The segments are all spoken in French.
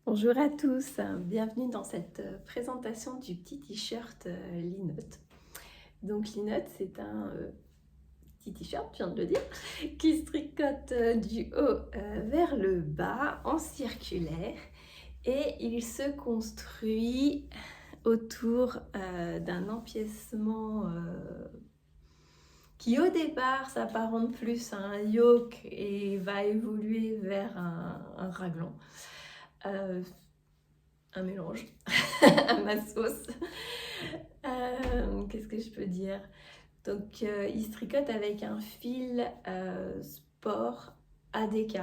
Bonjour à tous, bienvenue dans cette présentation du petit t-shirt Linotte. Donc Linotte, c'est un petit t-shirt, je viens de le dire, qui se tricote du haut vers le bas en circulaire et il se construit autour d'un empiècement qui au départ s'apparente plus à un yoke et va évoluer vers un raglan. Un mélange à ma sauce. Qu'est-ce que je peux dire? Donc, il se tricote avec un fil sport ADK.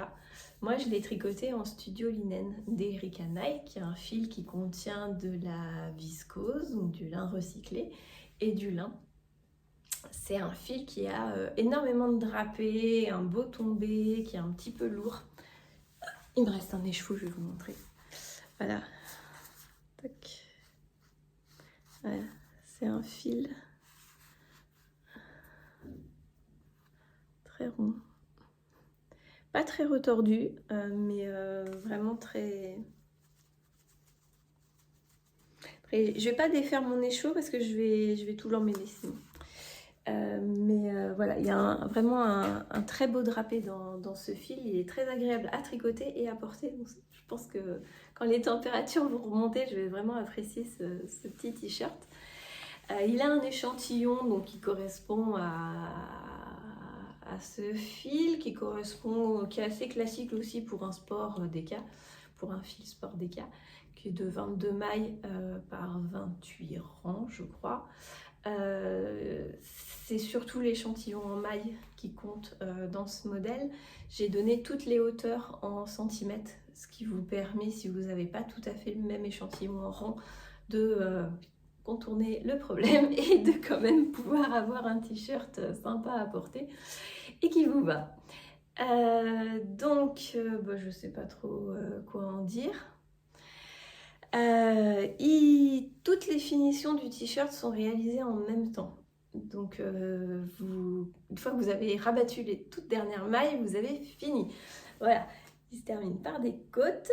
Moi, je l'ai tricoté en studio linen d'Erika Nike, un fil qui contient de la viscose, donc du lin recyclé, et du lin. C'est un fil qui a énormément de drapés, un beau tombé, qui est un petit peu lourd. Il me reste un écheveau, je vais vous montrer. Voilà. Tac. Voilà. C'est un fil très rond. Pas très retordu, mais vraiment très... Je vais pas défaire mon écheveau parce que je vais tout l'emmêler sinon. Voilà, il y a vraiment un très beau drapé dans ce fil. Il est très agréable à tricoter et à porter. Donc, je pense que quand les températures vont remonter, je vais vraiment apprécier ce petit t-shirt. Il a un échantillon donc, qui correspond à ce fil, qui est assez classique aussi pour un sport DK, pour un fil sport DK, qui est de 22 mailles par 28 rangs, je crois. C'est surtout l'échantillon en mailles qui compte dans ce modèle. J'ai donné toutes les hauteurs en centimètres, ce qui vous permet, si vous n'avez pas tout à fait le même échantillon en rang, de contourner le problème et de quand même pouvoir avoir un t-shirt sympa à porter et qui vous va. Je sais pas trop quoi en dire. Toutes les finitions du t-shirt sont réalisées en même temps. Donc, une fois que vous avez rabattu les toutes dernières mailles, vous avez fini. Voilà, il se termine par des côtes.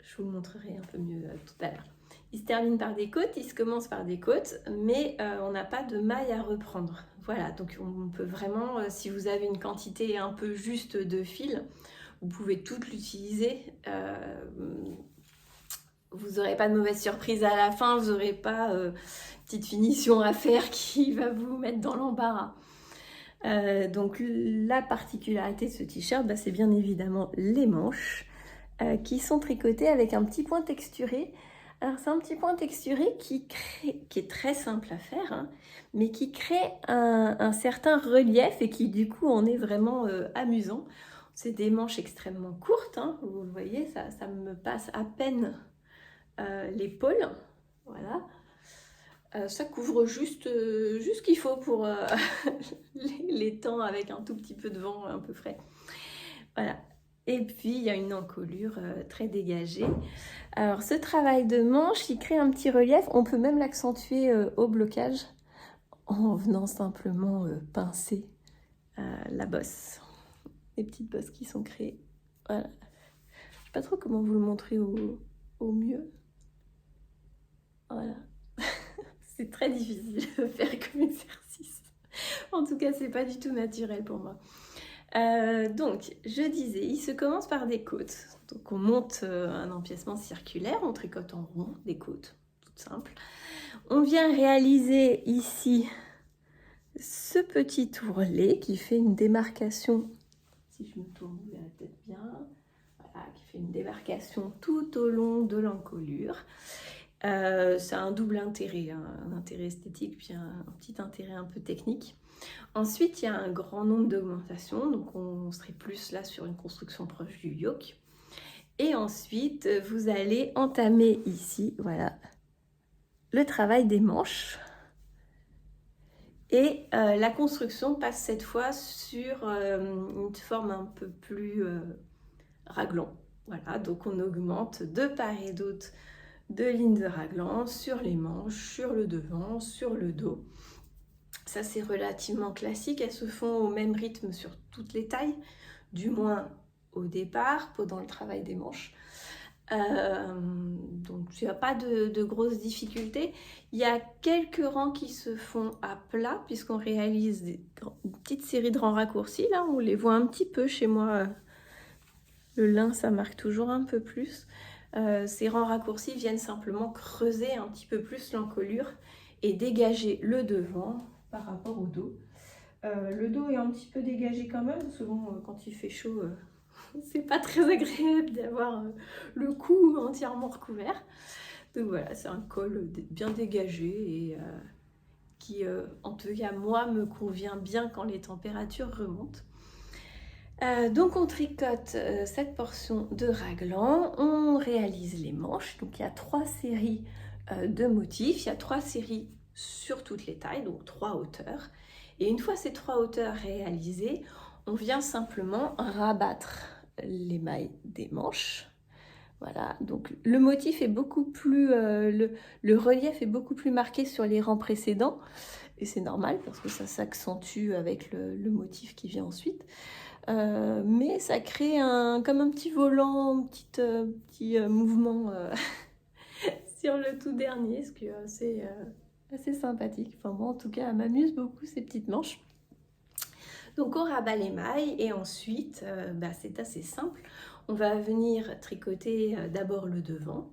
Je vous le montrerai un peu mieux tout à l'heure. Il se termine par des côtes, il se commence par des côtes, mais on n'a pas de mailles à reprendre. Voilà, donc on peut vraiment, si vous avez une quantité un peu juste de fil, vous pouvez toutes l'utiliser. Vous n'aurez pas de mauvaise surprise à la fin, vous n'aurez pas petite finition à faire qui va vous mettre dans l'embarras. Donc la particularité de ce t-shirt, c'est bien évidemment les manches qui sont tricotées avec un petit point texturé. Alors c'est un petit point texturé qui est très simple à faire, hein, mais qui crée un certain relief et qui du coup en est vraiment amusant. C'est des manches extrêmement courtes, hein, vous le voyez, ça me passe à peine l'épaule, voilà. Ça couvre juste ce qu'il faut pour les temps avec un tout petit peu de vent un peu frais. Voilà. Et puis, il y a une encolure très dégagée. Alors, ce travail de manche, il crée un petit relief. On peut même l'accentuer au blocage en venant simplement pincer la bosse. Les petites bosses qui sont créées. Voilà. Je ne sais pas trop comment vous le montrer au mieux. Voilà. C'est très difficile de faire comme exercice. En tout cas, c'est pas du tout naturel pour moi. Donc, je disais, il se commence par des côtes. Donc, on monte un empiècement circulaire, on tricote en rond des côtes, tout simple. On vient réaliser ici ce petit tourrelet qui fait une démarcation, si je me tourne, vous verrez peut-être bien, voilà, qui fait une démarcation tout au long de l'encolure. Ça a un double intérêt, hein, un intérêt esthétique puis un petit intérêt un peu technique. Ensuite, il y a un grand nombre d'augmentations, donc on serait plus là sur une construction proche du yoke. Et ensuite, vous allez entamer ici, voilà, le travail des manches. Et la construction passe cette fois sur une forme un peu plus raglan. Voilà, donc on augmente de part et d'autre de lignes de raglan sur les manches, sur le devant, sur le dos. Ça, c'est relativement classique. Elles se font au même rythme sur toutes les tailles, du moins au départ, pendant le travail des manches. Donc il n'y a pas de grosses difficultés. Il y a quelques rangs qui se font à plat puisqu'on réalise une petite série de rangs raccourcis. Là, on les voit un petit peu chez moi. Le lin, ça marque toujours un peu plus. Ces rangs raccourcis viennent simplement creuser un petit peu plus l'encolure et dégager le devant par rapport au dos. Le dos est un petit peu dégagé quand même, parce que bon, quand il fait chaud, c'est pas très agréable d'avoir le cou entièrement recouvert. Donc voilà, c'est un col bien dégagé et qui, en tout cas, moi, me convient bien quand les températures remontent. Donc on tricote cette portion de raglan, on réalise les manches, donc il y a 3 séries de motifs, il y a 3 séries sur toutes les tailles, donc 3 hauteurs. Et une fois ces 3 hauteurs réalisées, on vient simplement rabattre les mailles des manches. Voilà, donc le motif est beaucoup plus, le relief est beaucoup plus marqué sur les rangs précédents, et c'est normal parce que ça s'accentue avec le motif qui vient ensuite. Mais ça crée comme un petit volant, un petit mouvement sur le tout dernier, ce qui est assez sympathique. Enfin, moi, en tout cas, elle m'amuse beaucoup ces petites manches. Donc, on rabat les mailles et ensuite, c'est assez simple. On va venir tricoter d'abord le devant,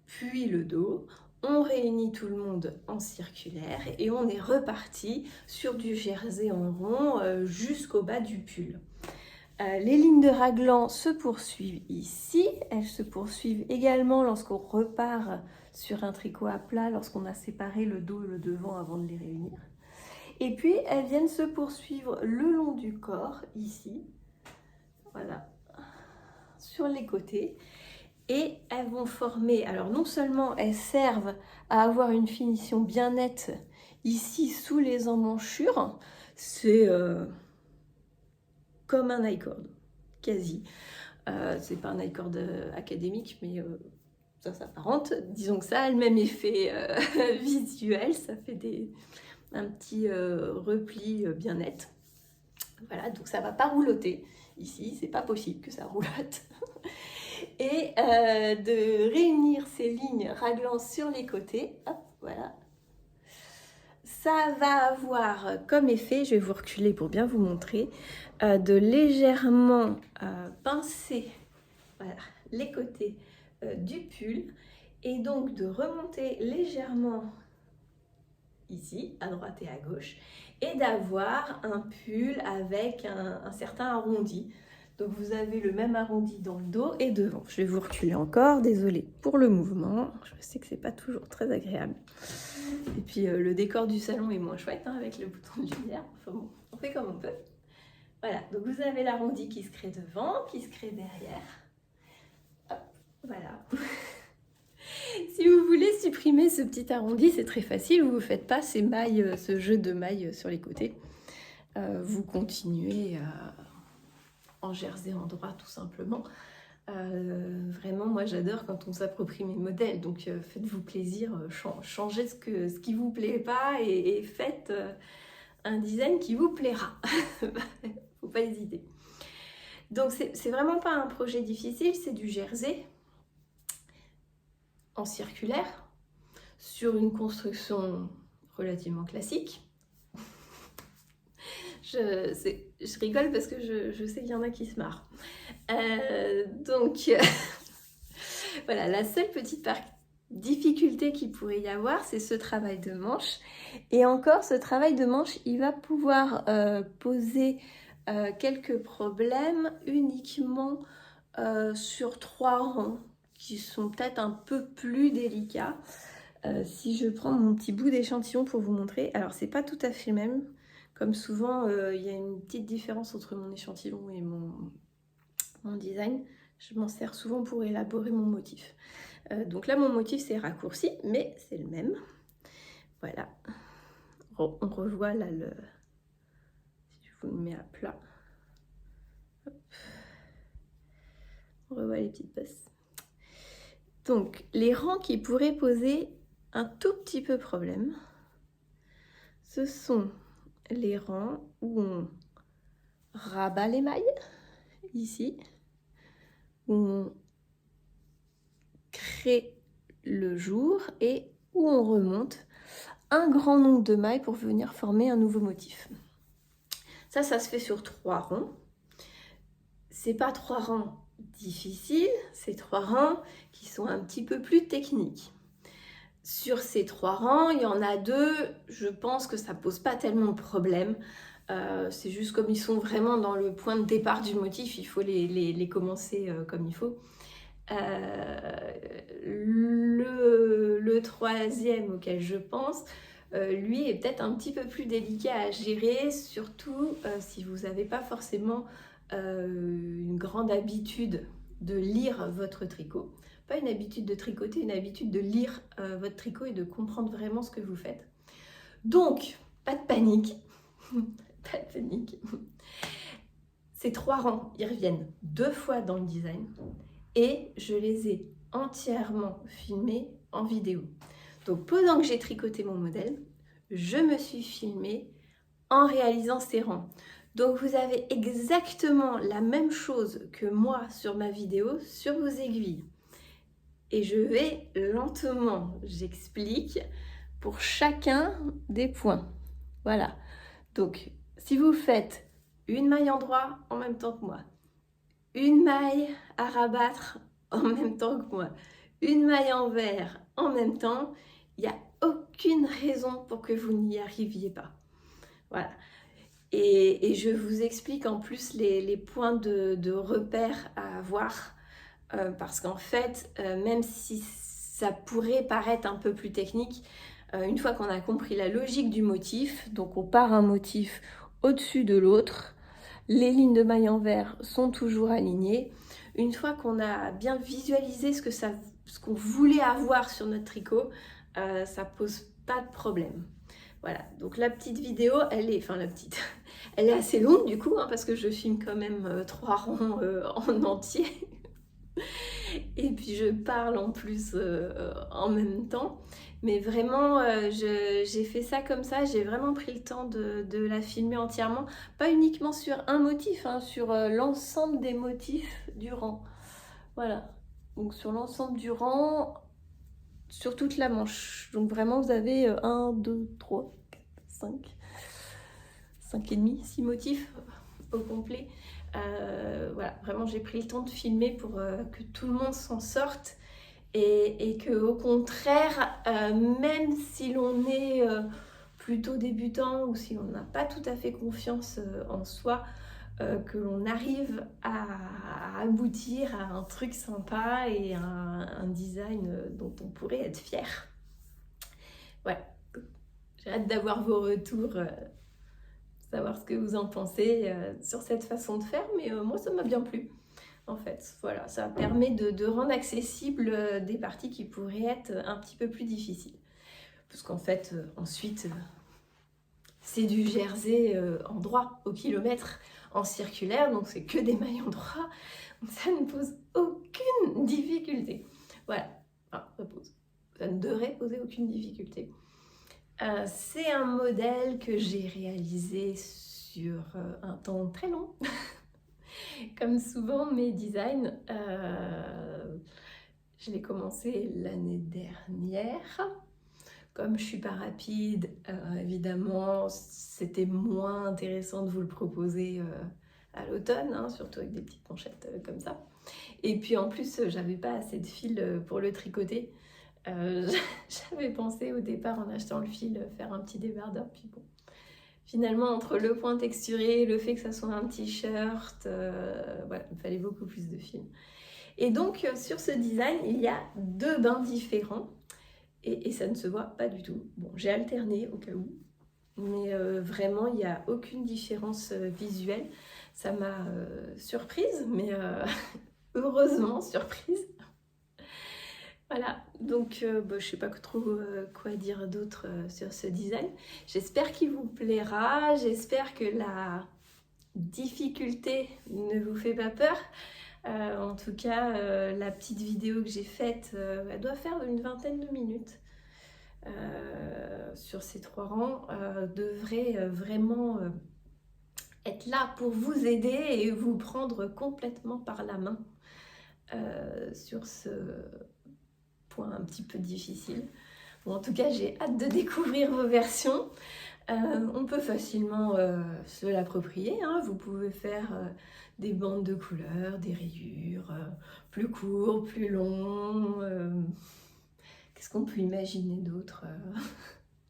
puis le dos. On réunit tout le monde en circulaire et on est reparti sur du jersey en rond jusqu'au bas du pull. Les lignes de raglan se poursuivent ici, elles se poursuivent également lorsqu'on repart sur un tricot à plat, lorsqu'on a séparé le dos et le devant avant de les réunir. Et puis elles viennent se poursuivre le long du corps, ici, voilà, sur les côtés. Et elles vont former, alors non seulement elles servent à avoir une finition bien nette ici sous les emmanchures, c'est comme un I-cord, quasi. C'est pas un I-cord académique, mais ça s'apparente. Disons que ça a le même effet visuel, ça fait un petit repli bien net. Voilà, donc ça va pas roulotter. Ici, c'est pas possible que ça roulotte. Et de réunir ces lignes raglan sur les côtés, hop, voilà. Ça va avoir comme effet, je vais vous reculer pour bien vous montrer, de légèrement pincer voilà, les côtés du pull et donc de remonter légèrement ici, à droite et à gauche, et d'avoir un pull avec un certain arrondi. Donc vous avez le même arrondi dans le dos et devant. Je vais vous reculer encore, désolée pour le mouvement, je sais que c'est pas toujours très agréable. Et puis le décor du salon est moins chouette hein, avec le bouton de lumière, enfin bon, on fait comme on peut. Voilà, donc vous avez l'arrondi qui se crée devant, qui se crée derrière. Hop, voilà. Si vous voulez supprimer ce petit arrondi, c'est très facile, vous ne faites pas ces mailles, ce jeu de mailles sur les côtés. Vous continuez en jersey en droit tout simplement. Vraiment, moi j'adore quand on s'approprie mes modèles, donc faites-vous plaisir, changez ce qui vous plaît pas et faites un design qui vous plaira. Faut pas hésiter. Donc c'est vraiment pas un projet difficile, c'est du jersey en circulaire sur une construction relativement classique. Je rigole parce que je sais qu'il y en a qui se marrent. Donc voilà, la seule petite difficulté qu'il pourrait y avoir, c'est ce travail de manche. Et encore, ce travail de manche, il va pouvoir poser quelques problèmes uniquement sur 3 rangs qui sont peut-être un peu plus délicats. Si je prends mon petit bout d'échantillon pour vous montrer, alors c'est pas tout à fait le même. Comme souvent, il y a une petite différence entre mon échantillon et mon design. Je m'en sers souvent pour élaborer mon motif. Donc là, mon motif, c'est raccourci, mais c'est le même. Voilà. On revoit là le... Si je vous le mets à plat. Hop. On revoit les petites bosses. Donc, les rangs qui pourraient poser un tout petit peu problème, ce sont les rangs où on rabat les mailles, ici, où on crée le jour et où on remonte un grand nombre de mailles pour venir former un nouveau motif. Ça se fait sur 3 rangs. C'est pas 3 rangs difficiles, c'est 3 rangs qui sont un petit peu plus techniques. Sur ces 3 rangs, il y en a 2, je pense que ça pose pas tellement de problème. C'est juste comme ils sont vraiment dans le point de départ du motif, il faut les commencer comme il faut. Le troisième auquel je pense, lui est peut-être un petit peu plus délicat à gérer, surtout si vous n'avez pas forcément une grande habitude de lire votre tricot. Pas une habitude de tricoter, une habitude de lire votre tricot et de comprendre vraiment ce que vous faites. Donc, pas de panique. Pas de panique. Ces 3 rangs, ils reviennent 2 fois dans le design et je les ai entièrement filmés en vidéo. Donc, pendant que j'ai tricoté mon modèle, je me suis filmée en réalisant ces rangs. Donc, vous avez exactement la même chose que moi sur ma vidéo, sur vos aiguilles. Et je vais lentement, j'explique, pour chacun des points. Voilà. Donc, si vous faites une maille en droit en même temps que moi, une maille à rabattre en même temps que moi, une maille en vert en même temps, il n'y a aucune raison pour que vous n'y arriviez pas. Voilà. Et je vous explique en plus les points de repère à avoir, parce qu'en fait, même si ça pourrait paraître un peu plus technique, une fois qu'on a compris la logique du motif, donc on part un motif au-dessus de l'autre, les lignes de maille en vert sont toujours alignées. Une fois qu'on a bien visualisé ce qu'on voulait avoir sur notre tricot, ça pose pas de problème. Voilà, donc la petite vidéo, elle est assez longue du coup, hein, parce que je filme quand même 3 rangs en entier. Et puis je parle en plus en même temps. Mais vraiment, j'ai fait ça comme ça, j'ai vraiment pris le temps de la filmer entièrement. Pas uniquement sur un motif, hein, sur l'ensemble des motifs du rang. Voilà, donc sur l'ensemble du rang, sur toute la manche. Donc vraiment, vous avez 1, 2, 3, 4, 5, 5 et demi, 6 motifs au complet. Voilà, vraiment j'ai pris le temps de filmer pour que tout le monde s'en sorte et que au contraire, même si l'on est plutôt débutant ou si l'on n'a pas tout à fait confiance en soi, que l'on arrive à aboutir à un truc sympa et à un design dont on pourrait être fier. Ouais, j'ai hâte d'avoir vos retours, savoir ce que vous en pensez sur cette façon de faire, mais moi ça m'a bien plu. En fait, voilà, ça permet de rendre accessible des parties qui pourraient être un petit peu plus difficiles. Parce qu'en fait, ensuite, c'est du jersey en droit au kilomètre, en circulaire, donc c'est que des mailles en droit. Donc ça ne pose aucune difficulté. Voilà, enfin, ça ne devrait poser aucune difficulté. C'est un modèle que j'ai réalisé sur un temps très long. Comme souvent mes designs, je l'ai commencé l'année dernière. Comme je suis pas rapide, évidemment, c'était moins intéressant de vous le proposer à l'automne, hein, surtout avec des petites manchettes comme ça. Et puis en plus, j'avais pas assez de fil pour le tricoter. J'avais pensé au départ en achetant le fil faire un petit débardeur, puis bon. Finalement, entre le point texturé, le fait que ça soit un t-shirt, voilà, il me fallait beaucoup plus de fil. Et donc, sur ce design, il y a 2 bains différents et ça ne se voit pas du tout. Bon, j'ai alterné au cas où, mais vraiment, il n'y a aucune différence visuelle. Ça m'a surprise, mais heureusement surprise. Voilà, donc je ne sais pas trop quoi dire d'autre sur ce design. J'espère qu'il vous plaira, j'espère que la difficulté ne vous fait pas peur. En tout cas, la petite vidéo que j'ai faite, elle doit faire une vingtaine de minutes sur ces 3 rangs, devrait vraiment être là pour vous aider et vous prendre complètement par la main sur point un petit peu difficile. Bon, en tout cas, j'ai hâte de découvrir vos versions. On peut facilement se l'approprier, hein. Vous pouvez faire des bandes de couleurs, des rayures, plus courts, plus longs. Qu'est-ce qu'on peut imaginer d'autre?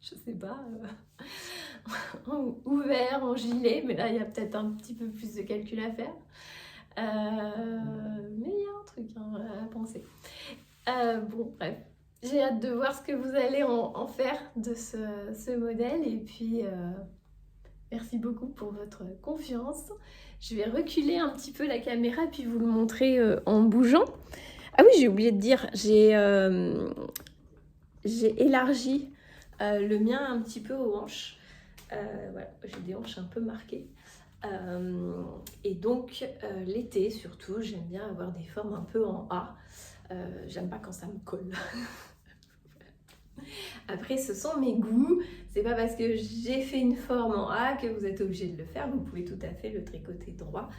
Je sais pas. Ouvert, en gilet, mais là il y a peut-être un petit peu plus de calcul à faire. Mais il y a un truc à penser. Bon, bref. J'ai hâte de voir ce que vous allez en faire de ce modèle. Et puis, merci beaucoup pour votre confiance. Je vais reculer un petit peu la caméra puis vous le montrer en bougeant. Ah oui, j'ai oublié de dire, j'ai élargi le mien un petit peu aux hanches. Voilà, j'ai des hanches un peu marquées. Et donc, l'été surtout, j'aime bien avoir des formes un peu en A. J'aime pas quand ça me colle. Après, ce sont mes goûts. C'est pas parce que j'ai fait une forme en A que vous êtes obligé de le faire. Vous pouvez tout à fait le tricoter droit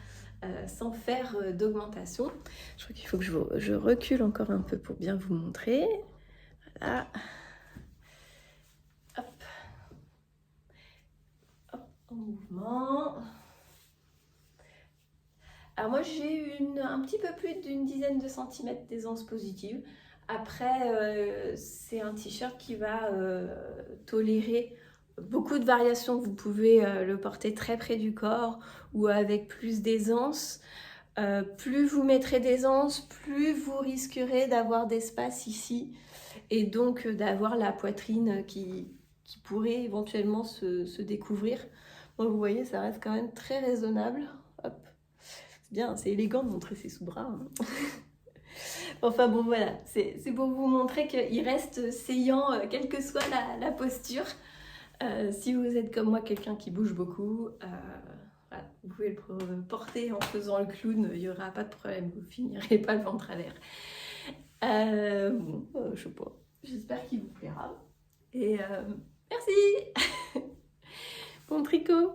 sans faire d'augmentation. Je crois qu'il faut que je recule encore un peu pour bien vous montrer. Voilà. Hop. Hop, en mouvement. Alors moi, j'ai un petit peu plus d'une dizaine de centimètres d'aisance positive. Après, c'est un t-shirt qui va tolérer beaucoup de variations. Vous pouvez le porter très près du corps ou avec plus d'aisance. Plus vous mettrez d'aisance, plus vous risquerez d'avoir d'espace ici et donc d'avoir la poitrine qui pourrait éventuellement se découvrir. Bon, vous voyez, ça reste quand même très raisonnable. Hop. C'est bien, c'est élégant de montrer ses sous-bras. Hein. Enfin bon, voilà, c'est pour vous montrer qu'il reste saillant, quelle que soit la posture. Si vous êtes comme moi, quelqu'un qui bouge beaucoup, voilà, vous pouvez le porter en faisant le clown, il n'y aura pas de problème, vous finirez pas le ventre à l'air. Bon, je sais pas, j'espère qu'il vous plaira. Et merci. Bon tricot.